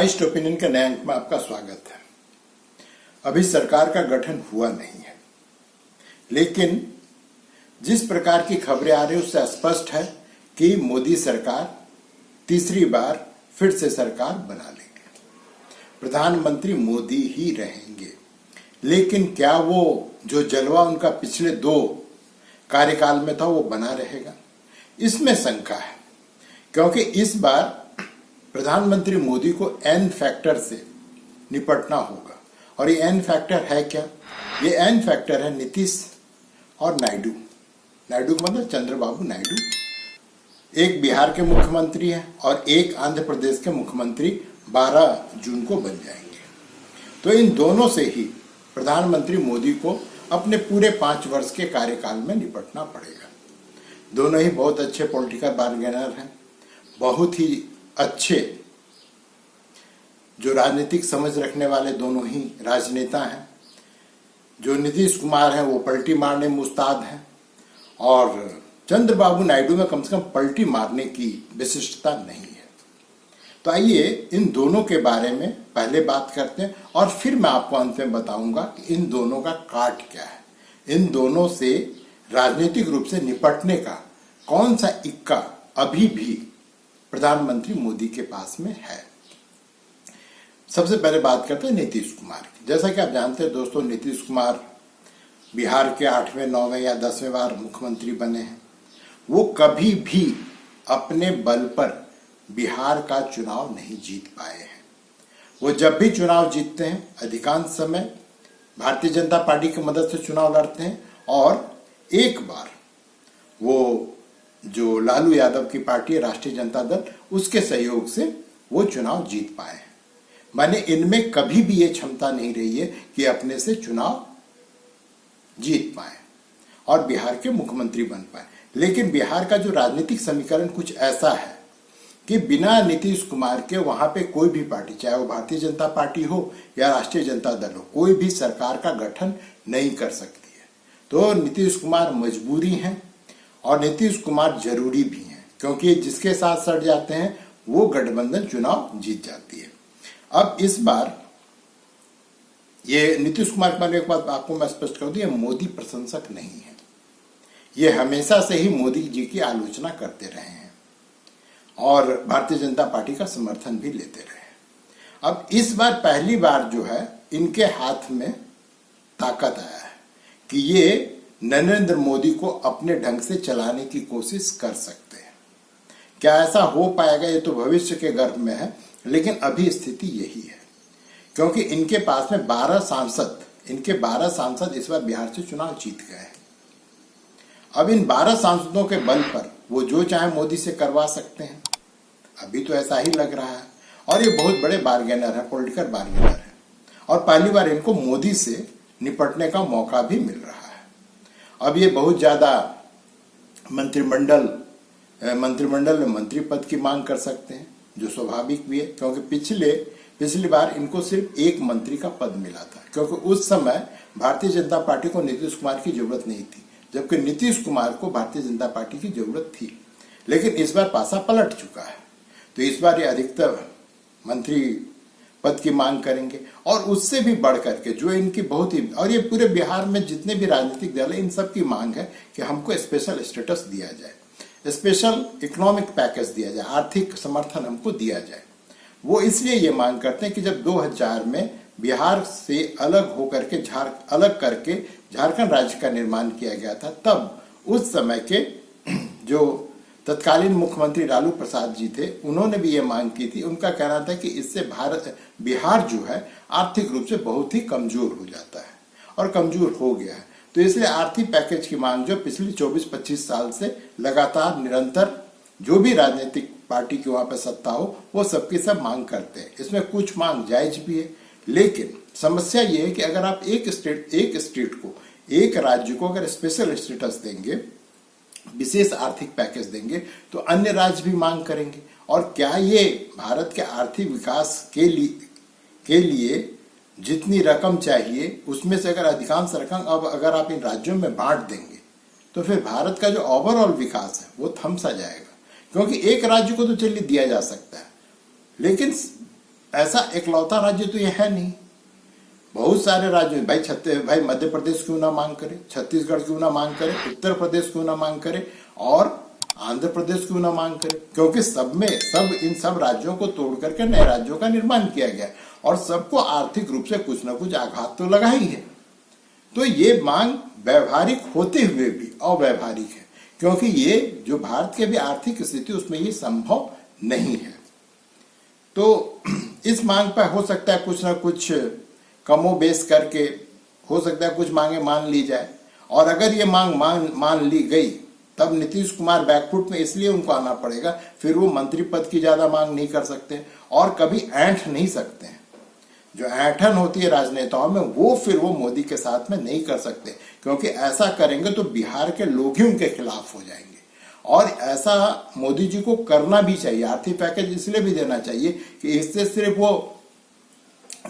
बाइस्ट opinion के नए अंक में आपका स्वागत है। अभी सरकार का गठन हुआ नहीं है, लेकिन जिस प्रकार की खबरें आ रही है उससे स्पष्ट है कि मोदी सरकार तीसरी बार फिर से सरकार बना लेंगे। प्रधानमंत्री मोदी ही रहेंगे, लेकिन क्या वो जो जलवा उनका पिछले 2 कार्यकाल में था वो बना रहेगा, इसमें शंका है। क्योंकि इस बार प्रधानमंत्री मोदी को एन फैक्टर से निपटना होगा, और ये एन फैक्टर है क्या? ये एन फैक्टर है नीतीश और नायडू। नायडू मतलब चंद्रबाबू नायडू। एक बिहार के मुख्यमंत्री हैं और एक आंध्र प्रदेश के मुख्यमंत्री 12 जून को बन जाएंगे। तो इन दोनों से ही प्रधानमंत्री मोदी को अपने पूरे 5 वर्ष के कार्यकाल में निपटना पड़ेगा। दोनों ही बहुत अच्छे पॉलिटिकल बार्गेनर हैं, बहुत ही अच्छे जो राजनीतिक समझ रखने वाले दोनों ही राजनेता हैं। जो नीतीश कुमार हैं वो पलटी मारने में उस्ताद हैं, और चंद्रबाबू नायडू में कम से कम पलटी मारने की विशिष्टता नहीं है। तो आइए इन दोनों के बारे में पहले बात करते हैं, और फिर मैं आपको अंत में बताऊंगा कि इन दोनों का काट क्या है, इन दोनों से राजनीतिक रूप से निपटने का कौन सा इक्का अभी भी प्रधानमंत्री मोदी के पास में है। सबसे पहले बात करते हैं नीतीश कुमार की। जैसा कि आप जानते हैं दोस्तों, नीतीश कुमार बिहार के 8वें 9वें या 10वें बार मुख्यमंत्री बने हैं। वो कभी भी अपने बल पर बिहार का चुनाव नहीं जीत पाए हैं। वो जब भी चुनाव जीतते हैं अधिकांश समय भारतीय जनता पार्टी की मदद से चुनाव लड़ते हैं, और एक बार वो जो लालू यादव की पार्टी है राष्ट्रीय जनता दल, उसके सहयोग से वो चुनाव जीत पाए हैं। माने इनमें कभी भी ये क्षमता नहीं रही है कि अपने से चुनाव जीत पाए और बिहार के मुख्यमंत्री बन पाए। लेकिन बिहार का जो राजनीतिक समीकरण कुछ ऐसा है कि बिना नीतीश कुमार के वहां पे कोई भी पार्टी, चाहे वो भारतीय जनता पार्टी हो या राष्ट्रीय जनता दल हो, कोई भी सरकार का गठन नहीं कर सकती है। तो नीतीश कुमार मजबूरी हैं और नीतीश कुमार जरूरी भी हैं, क्योंकि जिसके साथ सट जाते हैं वो गठबंधन चुनाव जीत जाती है। अब इस बार ये नीतीश कुमार के बारे में एक बात आपको मैं स्पष्ट कर दूं, ये मोदी प्रशंसक नहीं है। ये हमेशा से ही मोदी जी की आलोचना करते रहे हैं और भारतीय जनता पार्टी का समर्थन भी लेते रहे हैं। अब इस बार पहली बार जो है इनके हाथ में ताकत आया है कि ये नरेंद्र मोदी को अपने ढंग से चलाने की कोशिश कर सकते हैं। क्या ऐसा हो पाएगा ये तो भविष्य के गर्भ में है, लेकिन अभी स्थिति यही है। क्योंकि इनके पास में 12 सांसद इस बार बिहार से चुनाव जीत गए हैं। अब इन 12 सांसदों के बल पर वो जो चाहे मोदी से करवा सकते हैं, अभी तो ऐसा ही लग रहा है। और ये बहुत बड़े बार्गेनर है, पॉलिटिकल बार्गेनर है, और पहली बार इनको मोदी से निपटने का मौका भी मिल रहा है। अब ये बहुत ज्यादा मंत्रिमंडल में मंत्री पद की मांग कर सकते हैं, जो स्वाभाविक भी है, क्योंकि पिछली बार इनको सिर्फ एक मंत्री का पद मिला था, क्योंकि उस समय भारतीय जनता पार्टी को नीतीश कुमार की जरूरत नहीं थी, जबकि नीतीश कुमार को भारतीय जनता पार्टी की जरूरत थी। लेकिन इस बार पासा पलट चुका है, तो इस बार ये अधिकतर मंत्री पद की मांग करेंगे। और उससे भी बढ़ करके जो इनकी बहुत ही, और ये पूरे बिहार में जितने भी राजनीतिक दल है इन सब की मांग है कि हमको स्पेशल स्टेटस दिया जाए, स्पेशल इकोनॉमिक पैकेज दिया जाए, आर्थिक समर्थन हमको दिया जाए। वो इसलिए ये मांग करते हैं कि जब 2000 में बिहार से अलग करके झारखंड राज्य का निर्माण किया गया था, तब उस समय के जो तत्कालीन मुख्यमंत्री लालू प्रसाद जी थे, उन्होंने भी ये मांग की थी। उनका कहना था कि इससे बिहार जो है आर्थिक रूप से बहुत ही कमजोर हो जाता है, और कमजोर हो गया है। तो इसलिए आर्थिक पैकेज की मांग जो पिछले 24-25 साल से लगातार निरंतर जो भी राजनीतिक पार्टी की वहां पर सत्ता हो वो सबकी सब मांग करते हैं। इसमें कुछ मांग जायज भी है, लेकिन समस्या ये है कि अगर आप एक स्टेट को, एक राज्य को अगर स्पेशल स्टेटस देंगे, विशेष आर्थिक पैकेज देंगे, तो अन्य राज्य भी मांग करेंगे। और क्या ये भारत के आर्थिक विकास के लिए जितनी रकम चाहिए उसमें से अगर अधिकांश रकम अब अगर आप इन राज्यों में बांट देंगे, तो फिर भारत का जो ओवरऑल विकास है वो थम सा जाएगा। क्योंकि एक राज्य को तो चलिए दिया जा सकता है, लेकिन ऐसा इकलौता राज्य तो यह है नहीं। बहुत सारे राज्यों, भाई मध्य प्रदेश क्यों ना मांग करे, छत्तीसगढ़ क्यों ना मांग करे, उत्तर प्रदेश क्यों ना मांग करे, और आंध्र प्रदेश क्यों ना मांग करे, क्योंकि इन सब राज्यों को तोड़ करके नए राज्यों का निर्माण किया गया और सबको आर्थिक रूप से कुछ ना कुछ आघात तो लगा ही है। तो ये मांग व्यवहारिक होते हुए भी अव्यवहारिक है, क्योंकि ये जो भारत की भी आर्थिक स्थिति उसमें ये संभव नहीं है। तो इस मांग पर हो सकता है कुछ ना कुछ कमो बेस करके हो सकता है कुछ मांगे मान ली जाए, और अगर ये मांग मान ली गई तब नीतीश कुमार बैकफुट में इसलिए उनको आना पड़ेगा, फिर वो मंत्री पद की ज्यादा मांग नहीं कर सकते और कभी ऐंठ नहीं सकते हैं। जो ऐंठन होती है राजनेताओं में वो फिर वो मोदी के साथ में नहीं कर सकते, क्योंकि ऐसा करेंगे तो बिहार के लोग ही उनके खिलाफ हो जाएंगे। और ऐसा मोदी जी को करना भी चाहिए। आर्थिक पैकेज इसलिए भी देना चाहिए कि इससे सिर्फ वो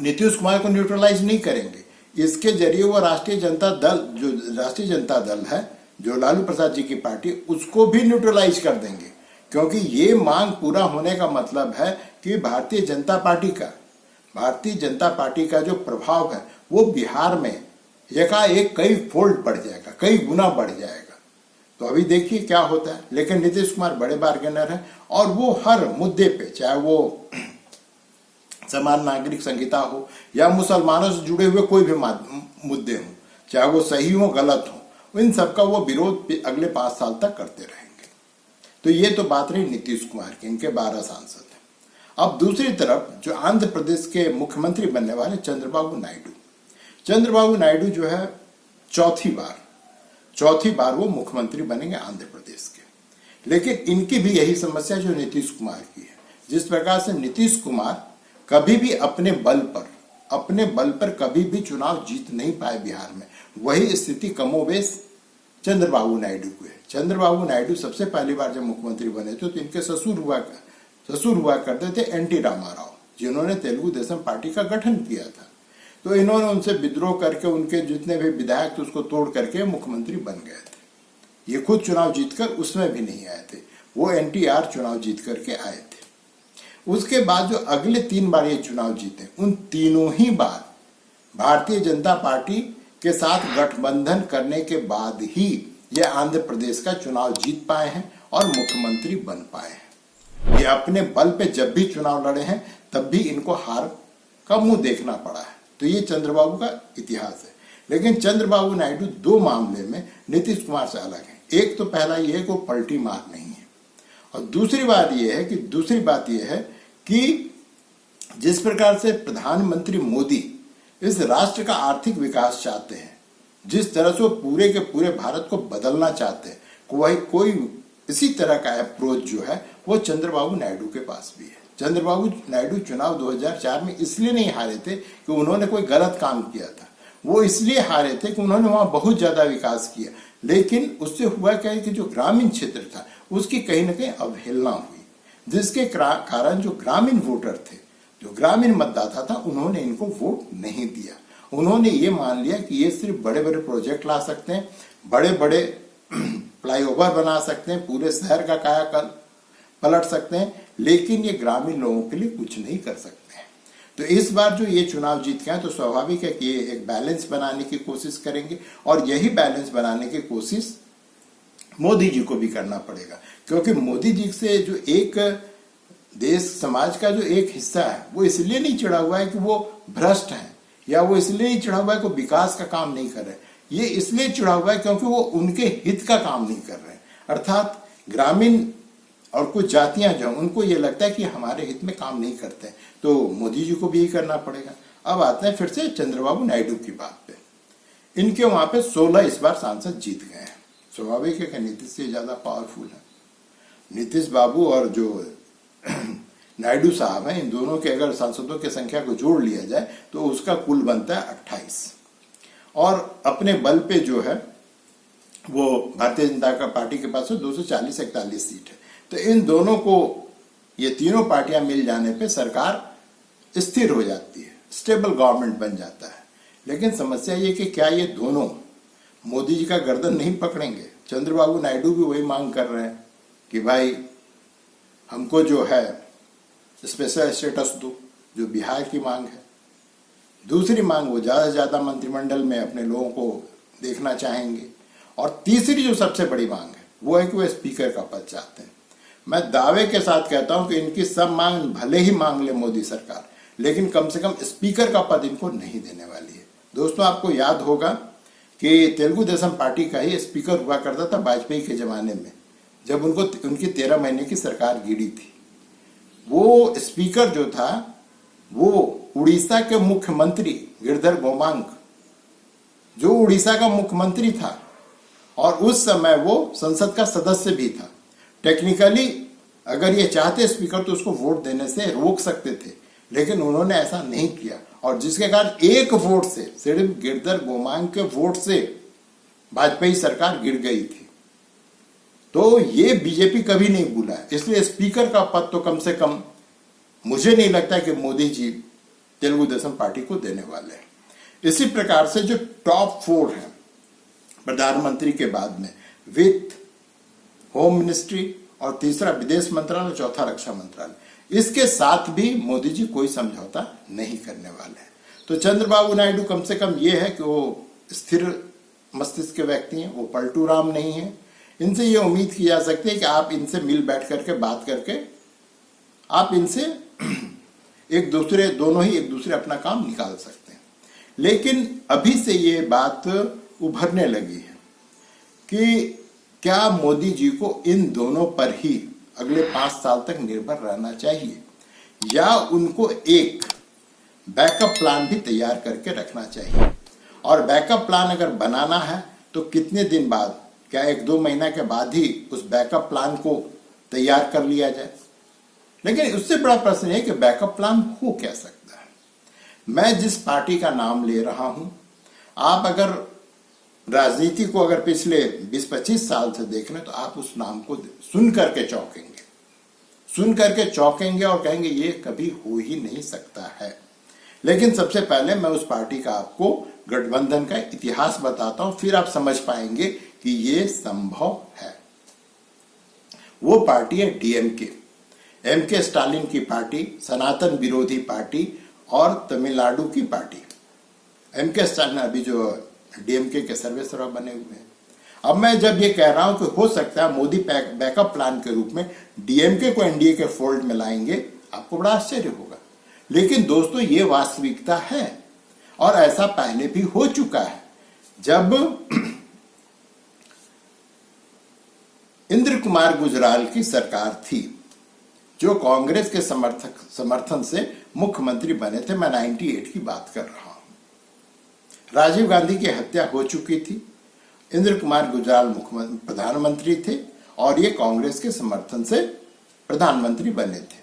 नीतीश कुमार को न्यूट्रलाइज नहीं करेंगे, इसके जरिए वो राष्ट्रीय जनता दल है जो लालू प्रसाद जी की पार्टी, उसको भी न्यूट्रलाइज कर देंगे। क्योंकि ये मांग पूरा होने का मतलब है कि भारतीय जनता पार्टी का जो प्रभाव है वो बिहार में एकाएक कई फोल्ड बढ़ जाएगा, कई गुना बढ़ जाएगा। तो अभी देखिए क्या होता है। लेकिन नीतीश कुमार बड़े बार्गेनर हैं और वो हर मुद्दे पे, चाहे वो समान नागरिक संहिता हो या मुसलमानों से जुड़े हुए कोई भी मुद्दे हो, चाहे वो सही हो गलत हो, इन सबका वो विरोध अगले 5 साल तक करते रहेंगे। तो ये तो बात रही नीतीश कुमार की, इनके 12 सांसद हैं। अब दूसरी तरफ जो आंध्र प्रदेश के मुख्यमंत्री बनने वाले चंद्रबाबू नायडू जो है चौथी बार वो मुख्यमंत्री बनेंगे आंध्र प्रदेश के। लेकिन इनकी भी यही समस्या जो नीतीश कुमार की है। जिस प्रकार से नीतीश कुमार कभी भी अपने बल पर कभी भी चुनाव जीत नहीं पाए बिहार में, वही स्थिति कमोबेश चंद्रबाबू नायडू को है। चंद्रबाबू नायडू सबसे पहली बार जब मुख्यमंत्री बने थे तो इनके ससुर हुआ करते थे एनटी रामाराव, जिन्होंने तेलुगु देशम पार्टी का गठन किया था। तो इन्होंने उनसे विद्रोह करके उनके जितने भी विधायक थे उसको तोड़ करके मुख्यमंत्री बन गए थे। ये खुद चुनाव जीतकर उसमें भी नहीं आए थे, वो एनटीआर चुनाव जीत करके आए थे। उसके बाद जो अगले 3 बार ये चुनाव जीते, उन तीनों ही बार भारतीय जनता पार्टी के साथ गठबंधन करने के बाद ही ये आंध्र प्रदेश का चुनाव जीत पाए हैं और मुख्यमंत्री बन पाए हैं। ये अपने बल पे जब भी चुनाव लड़े हैं तब भी इनको हार का मुंह देखना पड़ा है। तो ये चंद्रबाबू का इतिहास है। लेकिन चंद्रबाबू नायडू 2 मामले में नीतीश कुमार से अलग है। एक तो पहला ये है कि वो पलटी मार नहीं है, और दूसरी बात ये है कि जिस प्रकार से प्रधानमंत्री मोदी इस राष्ट्र का आर्थिक विकास चाहते हैं, जिस तरह से वो पूरे के पूरे भारत को बदलना चाहते हैं, कोई इसी तरह का अप्रोच जो है वो चंद्रबाबू नायडू के पास भी है। चंद्रबाबू नायडू चुनाव 2004 में इसलिए नहीं हारे थे कि उन्होंने कोई गलत काम किया था, वो इसलिए हारे थे कि उन्होंने वहां बहुत ज्यादा विकास किया। लेकिन उससे हुआ क्या है कि जो ग्रामीण क्षेत्र था उसकी कहीं ना कहीं अवहेलना हुई, जिसके कारण जो ग्रामीण वोटर थे, जो ग्रामीण मतदाता था, उन्होंने इनको वोट नहीं दिया। उन्होंने ये मान लिया कि ये सिर्फ बड़े बड़े प्रोजेक्ट ला सकते हैं, बड़े बड़े फ्लाईओवर बना सकते हैं, पूरे शहर का कायाकल्प पलट सकते हैं, लेकिन ये ग्रामीण लोगों के लिए कुछ नहीं कर सकते हैं। तो इस बार जो ये चुनाव जीत गए तो स्वाभाविक है कि ये एक बैलेंस बनाने की कोशिश करेंगे, और यही बैलेंस बनाने की कोशिश मोदी जी को भी करना पड़ेगा। क्योंकि मोदी जी से जो एक देश समाज का जो एक हिस्सा है वो इसलिए नहीं चिढ़ा हुआ है कि वो भ्रष्ट हैं, या वो इसलिए नहीं चिढ़ा हुआ है कि विकास का काम नहीं कर रहे, ये इसलिए चिढ़ा हुआ है क्योंकि वो उनके हित का काम नहीं कर रहे हैं। अर्थात ग्रामीण और कुछ जातियां जो उनको ये लगता है कि हमारे हित में काम नहीं करते, तो मोदी जी को भी यही करना पड़ेगा। अब आते हैं फिर से चंद्रबाबू नायडू की बात पे। इनके वहां पे 16 इस बार सांसद जीत गए हैं। स्वाभाविक है कि नीतीश से ज्यादा पावरफुल है। नीतीश बाबू और जो नायडू साहब हैं, इन दोनों के अगर सांसदों की संख्या को जोड़ लिया जाए तो उसका कुल बनता है 28, और अपने बल पे जो है वो भारतीय जनता पार्टी के पास 240-41 सीट है। तो इन दोनों को, ये तीनों पार्टियां मिल जाने पे सरकार स्थिर हो जाती है, स्टेबल गवर्नमेंट बन जाता है। लेकिन समस्या ये कि क्या ये दोनों मोदी जी का गर्दन नहीं पकड़ेंगे? चंद्रबाबू नायडू भी वही मांग कर रहे हैं कि भाई हमको जो है स्पेशल स्टेटस दो, जो बिहार की मांग है। दूसरी मांग, वो ज़्यादा से ज़्यादा मंत्रिमंडल में अपने लोगों को देखना चाहेंगे। और तीसरी जो सबसे बड़ी मांग है वो है कि वो स्पीकर का पद चाहते हैं। मैं दावे के साथ कहता हूं कि इनकी सब मांग भले ही मांग ले मोदी सरकार, लेकिन कम से कम स्पीकर का पद इनको नहीं देने वाली है। दोस्तों, आपको याद होगा कि तेलुगु देशम पार्टी का ही स्पीकर हुआ करता था वाजपेयी के जमाने में, जब उनकी 13 महीने की सरकार गिरी थी। वो स्पीकर जो था वो उड़ीसा के मुख्यमंत्री गिरधर गोमांग, जो उड़ीसा का मुख्यमंत्री था और उस समय वो संसद का सदस्य भी था। टेक्निकली अगर ये चाहते स्पीकर तो उसको वोट देने से रोक सकते थे, लेकिन उन्होंने ऐसा नहीं किया और जिसके कारण एक वोट से, सिर्फ गिरधर गोमांग के वोट से वाजपेयी सरकार गिर गई थी। तो ये बीजेपी कभी नहीं भूला, इसलिए स्पीकर का पद तो कम से कम मुझे नहीं लगता कि मोदी जी तेलुगु देशम पार्टी को देने वाले हैं। इसी प्रकार से जो टॉप 4 हैं प्रधानमंत्री के बाद में, वित्त, होम मिनिस्ट्री और तीसरा विदेश मंत्रालय, चौथा रक्षा मंत्रालय, इसके साथ भी मोदी जी कोई समझौता नहीं करने वाले हैं। तो चंद्रबाबू नायडू कम से कम ये है कि वो स्थिर मस्तिष्क के व्यक्ति हैं, वो पलटू राम नहीं है। इनसे ये उम्मीद की जा सकती है कि आप इनसे मिल बैठ करके बात करके आप इनसे दोनों ही एक दूसरे अपना काम निकाल सकते हैं। लेकिन अभी से ये बात उभरने लगी है कि क्या मोदी जी को इन दोनों पर ही अगले 5 साल तक निर्भर रहना चाहिए या उनको एक बैकअप प्लान भी तैयार करके रखना चाहिए। और बैकअप प्लान अगर बनाना है तो कितने दिन बाद, क्या 1-2 महीना के बाद ही उस बैकअप प्लान को तैयार कर लिया जाए। लेकिन उससे बड़ा प्रश्न है कि बैकअप प्लान हो क्या सकता है। मैं जिस पार्टी का नाम ले रहा हूं, आप अगर राजनीति को अगर पिछले 20-25 साल से देख रहे हैं तो आप उस नाम को सुन करके चौंकेंगे और कहेंगे ये कभी हो ही नहीं सकता है। लेकिन सबसे पहले मैं उस पार्टी का आपको गठबंधन का इतिहास बताता हूं, फिर आप समझ पाएंगे कि ये संभव है। वो पार्टी है डीएमके, एमके स्टालिन की पार्टी, सनातन विरोधी पार्टी और तमिलनाडु की पार्टी। एमके स्टालिन अभी जो डीएमके के सर्वेसर्वा बने हुए हैं। अब मैं जब ये कह रहा हूं कि हो सकता है मोदी बैकअप प्लान के रूप में डीएमके को एनडीए के फोल्ड में लाएंगे, आपको बड़ा आश्चर्य होगा। लेकिन दोस्तों, ये वास्तविकता है और ऐसा पहले भी हो चुका है। जब इंद्र कुमार गुजराल की सरकार थी, जो कांग्रेस के समर्थन से मुख्यमंत्री बने थे, मैं 98 की बात कर रहा हूं। राजीव गांधी की हत्या हो चुकी थी, इंद्र कुमार गुजराल प्रधानमंत्री थे और ये कांग्रेस के समर्थन से प्रधानमंत्री बने थे।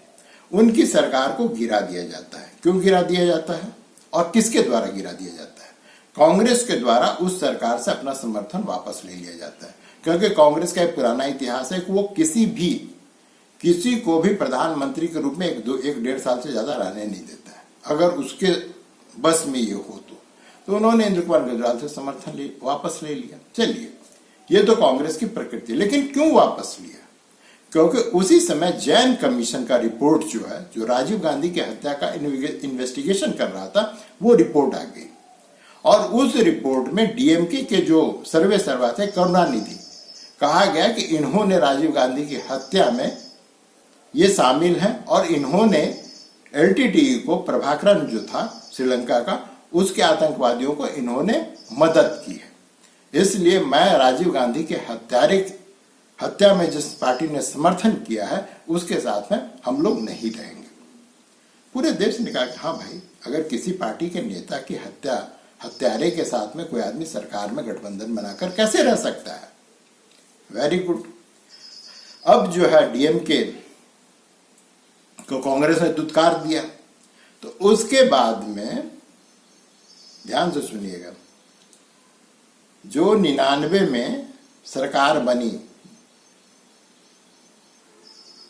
उनकी सरकार को गिरा दिया जाता है। क्यों गिरा दिया जाता है और किसके द्वारा गिरा दिया जाता है? कांग्रेस के द्वारा उस सरकार से अपना समर्थन वापस ले लिया जाता है, क्योंकि कांग्रेस का एक पुराना इतिहास है कि वो किसी को भी प्रधानमंत्री के रूप में 1-1.5 साल से ज्यादा रहने नहीं देता है, अगर उसके बस में ये हो तो उन्होंने इंद्र कुमार गुजराल से समर्थन वापस ले लिया। चलिए, ये तो कांग्रेस की प्रकृति। लेकिन क्यों वापस लिया? क्योंकि उसी समय जैन कमीशन का रिपोर्ट जो है, जो राजीव गांधी की हत्या का इन्वेस्टिगेशन कर रहा था, वो रिपोर्ट आ गई और उस रिपोर्ट में डीएमके के जो सर्वेसर्वा थे करुणानिधि, कहा गया कि इन्होंने राजीव गांधी की हत्या में ये शामिल हैं और इन्होंने एलटीटीई को, प्रभाकरन जो था श्रीलंका का, उसके आतंकवादियों को इन्होंने मदद की है। इसलिए मैं राजीव गांधी के हत्या में जिस पार्टी ने समर्थन किया है उसके साथ में हम लोग नहीं रहेंगे। पूरे देश ने कहा कि हाँ भाई, अगर किसी पार्टी के नेता की हत्यारे के साथ में कोई आदमी सरकार में गठबंधन बनाकर कैसे रह सकता है। Very good. अब जो है डीएमके को कांग्रेस ने दुत्कार दिया, तो उसके बाद में ध्यान से सुनिएगा, जो 99 में सरकार बनी,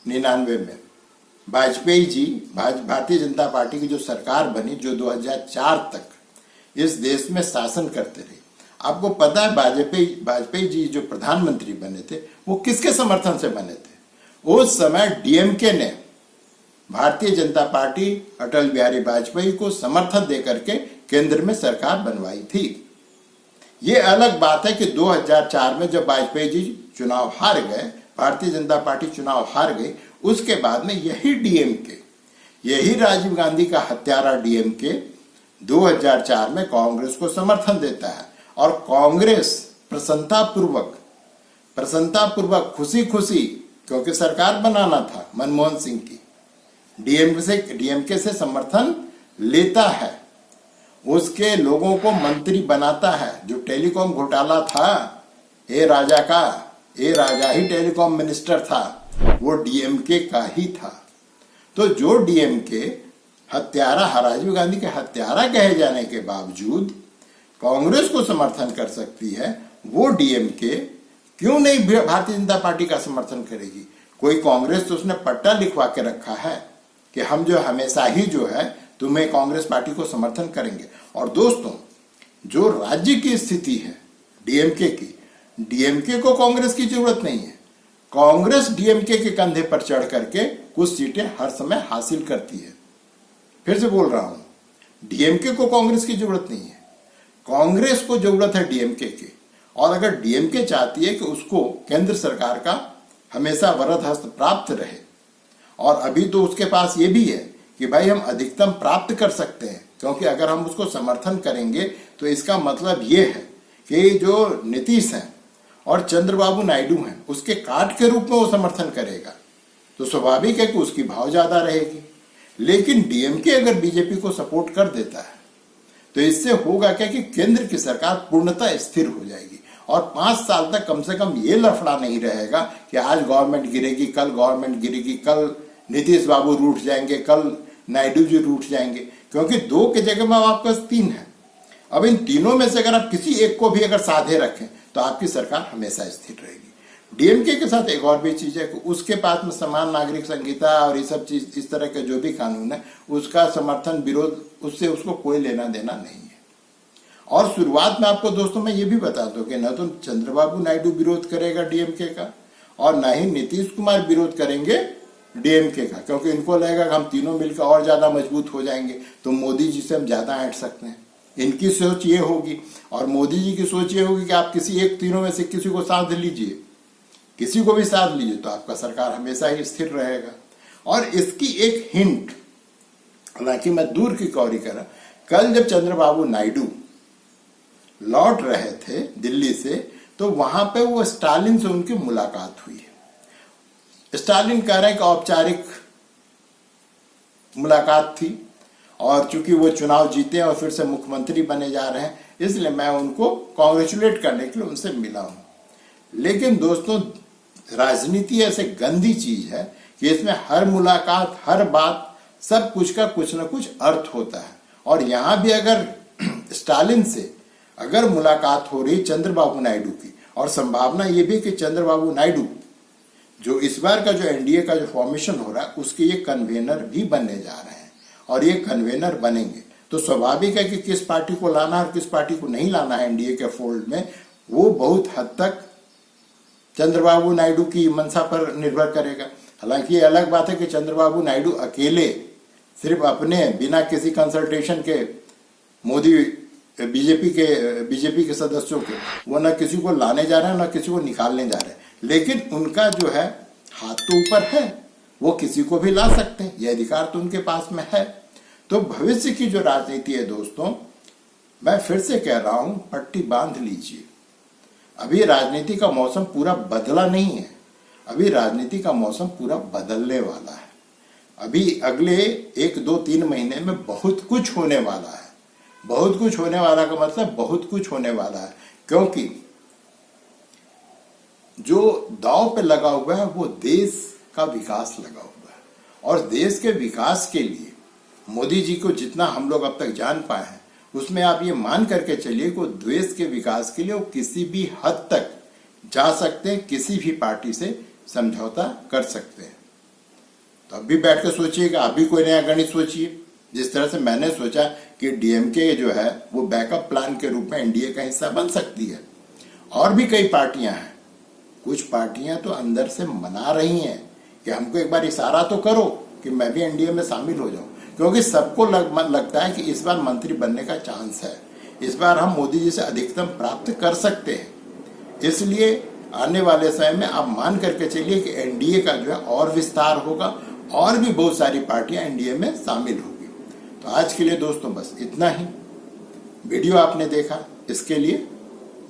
99 में वाजपेयी जी, भारतीय जनता पार्टी की जो सरकार बनी, जो 2004 तक इस देश में शासन करते रहे। आपको पता है वाजपेयी जी जो प्रधानमंत्री बने थे वो किसके समर्थन से बने थे? उस समय डीएमके ने भारतीय जनता पार्टी अटल बिहारी वाजपेयी को समर्थन देकर के केंद्र में सरकार बनवाई थी। ये अलग बात है कि 2004 में जब वाजपेयी जी चुनाव हार गए, भारतीय जनता पार्टी चुनाव हार गई, उसके बाद में यही डीएमके, यही राजीव गांधी का हत्यारा डीएमके 2004 में कांग्रेस को समर्थन देता है और कांग्रेस प्रसन्नतापूर्वक खुशी खुशी, क्योंकि सरकार बनाना था मनमोहन सिंह की, डीएमके से समर्थन लेता है, उसके लोगों को मंत्री बनाता है। जो टेलीकॉम घोटाला था, ए राजा ही टेलीकॉम मिनिस्टर था, वो डीएमके का ही था। तो जो डीएमके हत्यारा, राजीव गांधी के हत्यारा कहे जाने के बावजूद कांग्रेस को समर्थन कर सकती है, वो डीएमके क्यों नहीं भारतीय जनता पार्टी का समर्थन करेगी? कोई कांग्रेस तो उसने पट्टा लिखवा के रखा है कि हम जो हमेशा ही जो है तुम्हें कांग्रेस पार्टी को समर्थन करेंगे। और दोस्तों, जो राज्य की स्थिति है डीएमके की, डीएमके को कांग्रेस की जरूरत नहीं है। कांग्रेस डीएमके के कंधे पर चढ़ करके कुछ सीटें हर समय हासिल करती है। फिर से बोल रहा हूं, डीएमके को कांग्रेस की जरूरत नहीं है, कांग्रेस को जरूरत है डीएमके की। और अगर डीएमके चाहती है कि उसको केंद्र सरकार का हमेशा वरद हस्त प्राप्त रहे, और अभी तो उसके पास ये भी है कि भाई हम अधिकतम प्राप्त कर सकते हैं, क्योंकि अगर हम उसको समर्थन करेंगे तो इसका मतलब ये है कि जो नीतीश हैं और चंद्रबाबू नायडू हैं उसके काट के रूप में वो समर्थन करेगा, तो स्वाभाविक है कि उसकी भाव ज्यादा रहेगी। लेकिन डीएमके अगर बीजेपी को सपोर्ट कर देता है तो इससे होगा क्या कि केंद्र की सरकार पूर्णतः स्थिर हो जाएगी और 5 साल तक कम से कम ये लफड़ा नहीं रहेगा कि आज गवर्नमेंट गिरेगी, कल गवर्नमेंट गिरेगी, कल नीतीश बाबू रूठ जाएंगे, कल नायडू जी रूठ जाएंगे, क्योंकि 2 की जगह में आपके पास 3 है। अब इन तीनों में से अगर आप किसी एक को भी अगर साधे रखें तो आपकी सरकार हमेशा स्थिर रहेगी। डीएमके के साथ एक और भी चीज है कि उसके पास में समान नागरिक संहिता और ये सब चीज, इस तरह के जो भी कानून है, उसका समर्थन विरोध उससे उसको कोई लेना देना नहीं है। और शुरुआत में आपको दोस्तों मैं ये भी बता दूं कि न तो चंद्रबाबू नायडू विरोध करेगा डीएमके का और न ही नीतीश कुमार विरोध करेंगे डीएमके का, क्योंकि इनको लगेगा कि हम तीनों मिलकर और ज्यादा मजबूत हो जाएंगे तो मोदी जी से हम ज्यादा हट सकते हैं। इनकी सोच ये होगी और मोदी जी की सोच ये होगी कि आप किसी एक तीनों में से किसी को साथ लीजिए, किसी को भी साथ लीजिए तो आपका सरकार हमेशा ही स्थिर रहेगा। और इसकी एक हिंट, हालांकि मैं दूर की कौरी करा, कल जब चंद्रबाबू नायडू लौट रहे थे दिल्ली से तो वहां पे वो स्टालिन से उनकी मुलाकात हुई है। स्टालिन कह रहे हैं कि औपचारिक मुलाकात थी और चूंकि वो चुनाव जीते और फिर से मुख्यमंत्री बने जा रहे हैं, इसलिए मैं उनको कॉन्ग्रेचुलेट करने के लिए उनसे मिला हूं। लेकिन दोस्तों, राजनीति ऐसे गंदी चीज है कि इसमें हर मुलाकात, हर बात, सब कुछ का कुछ ना कुछ अर्थ होता है। और यहां भी अगर स्टालिन से अगर मुलाकात हो रही चंद्रबाबू नायडू की, और संभावना ये भी कि चंद्रबाबू नायडू जो इस बार का जो एनडीए का जो फॉर्मेशन हो रहा है उसके ये कन्वेनर भी बनने जा रहे हैं, और ये कन्वेनर बनेंगे तो स्वाभाविक है कि किस पार्टी को लाना है और किस पार्टी को नहीं लाना है एनडीए के फोल्ड में, वो बहुत हद तक चंद्रबाबू नायडू की मंशा पर निर्भर करेगा। हालांकि ये अलग बात है कि चंद्रबाबू नायडू अकेले सिर्फ अपने बिना किसी कंसल्टेशन के मोदी बीजेपी के सदस्यों के, वो न किसी को लाने जा रहे हैं न किसी को निकालने जा रहे हैं, लेकिन उनका जो है हाथ तो ऊपर है, वो किसी को भी ला सकते हैं, ये अधिकार तो उनके पास में है। तो भविष्य की जो राजनीति है दोस्तों, मैं फिर से कह रहा हूं, पट्टी बांध लीजिए। अभी राजनीति का मौसम पूरा बदला नहीं है, अभी राजनीति का मौसम पूरा बदलने वाला है। अभी अगले 1, 2, 3 महीने में बहुत कुछ होने वाला है। बहुत कुछ होने वाला का मतलब बहुत कुछ होने वाला है, क्योंकि जो दांव पे लगा हुआ है वो देश का विकास लगा हुआ है। और देश के विकास के लिए मोदी जी को जितना हम लोग अब तक जान पाए हैं, उसमें आप ये मान करके चलिए कि देश के विकास के लिए वो किसी भी हद तक जा सकते हैं, किसी भी पार्टी से समझौता कर सकते हैं। तो अब भी बैठ कर सोचिएगा, अभी कोई नया गणित सोचिए। जिस तरह से मैंने सोचा कि डीएमके जो है वो बैकअप प्लान के रूप में एनडीए का हिस्सा बन सकती है, और भी कई पार्टियां हैं। कुछ पार्टियां तो अंदर से मना रही हैं कि हमको एक बार इशारा तो करो, कि मैं भी एनडीए में शामिल हो जाऊं, क्योंकि सबको लगता है कि इस बार मंत्री बनने का चांस है, इस बार हम मोदी जी से अधिकतम प्राप्त कर सकते हैं। इसलिए आने वाले समय में आप मान करके चलिए कि एनडीए का जो है और विस्तार होगा और भी बहुत सारी पार्टियां एनडीए में शामिल होगी। तो आज के लिए दोस्तों बस इतना ही। वीडियो आपने देखा, इसके लिए